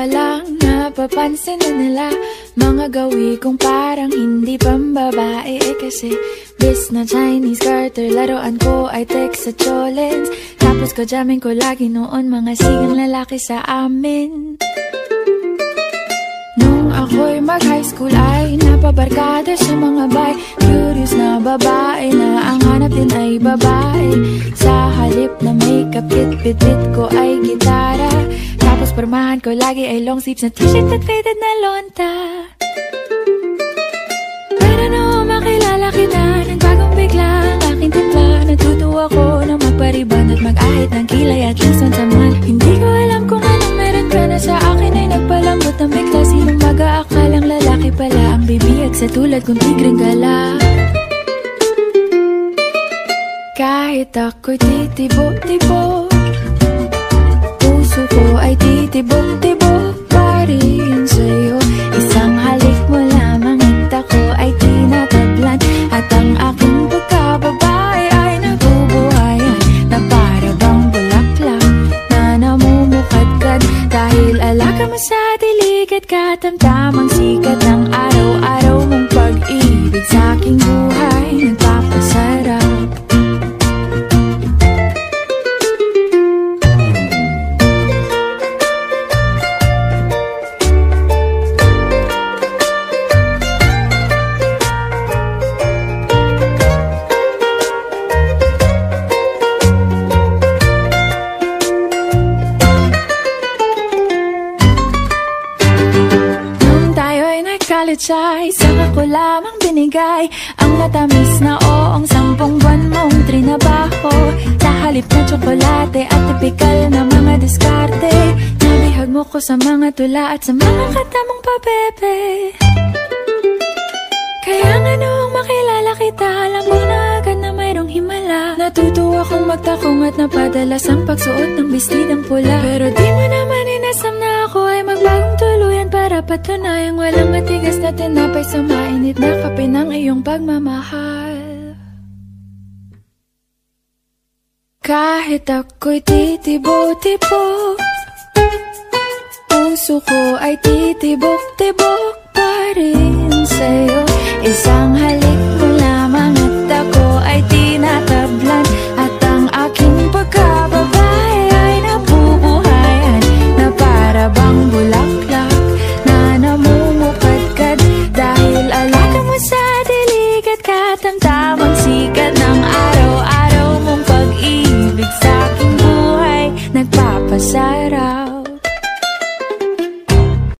pa lang napapansin na nila mga gawi kong parang hindi pambabae. Kasi bis na Chinese Carter, laruan ko ay text sa cholens. Tapos ko jamming ko lagi noon mga sigang lalaki sa amin. Nung ako'y mag-high school ay napabarkada sa mga bay. Curious na babae na ang hanap din ay babae. Sa halip na makeup kit, bit-bit ko ay gitara. Tapos pormahan ko lagi ay long sleeves na t-shirt at faded na lonta. Pero nung makilala kita, nagbagong bigla ang aking timpla. Natutuwa ko na magpariban at mag-ahit ng kilay at least once a month. Hindi ko alam kung anong meron ka na sa akin ay nagpalambot ng bigla. Sinong mag-aakalang lalaki pala ang bibiyag sa tulad kong tigreng gala. Kahit ako'y titibok-tibok, puso ko ay titibok-tibok pa rin sa'yo. Isang halik mo lamang at ako ay tinatablan. At ang aking pagkababae ay nabubuhayan na para bang bulaklak na namumukadkad. Dahil alaka mo sa dilig at katamtamang sikat ng araw-araw mong pag-ibig sa aking buhay nagpapasarap. Ay saka ko lamang binigay ang matamis na oong 10 buwan mong trinabaho. Sa halip na tsokolate at tipikal na mga diskarte, nabihag mo ko sa mga tula at sa mga katamong pabebe. Kaya nga noong makilala kita, alam mo na agad na mayroong himala. Natutuwa kong magtakong at napadalas ang pagsuot ng bestidang pula. Pero di mo naman inasam na ako ay magbagong tuluyan para patunayang walang matigas na tinapay sa mainit na kape ng iyong pagmamahal. Kahit ako'y titibo-tibo, puso ko ay titibok-tibok pa rin sa'yo. Isang halik mo lamang at ako ay tinatablan. At ang aking pagkababae ay nabubuhayan na para bang bulaklak na namumukadkad. Dahil alaka mo sa dilig at katamtamang sikat ng araw-araw mong pag-ibig sa aking buhay nagpapasarap.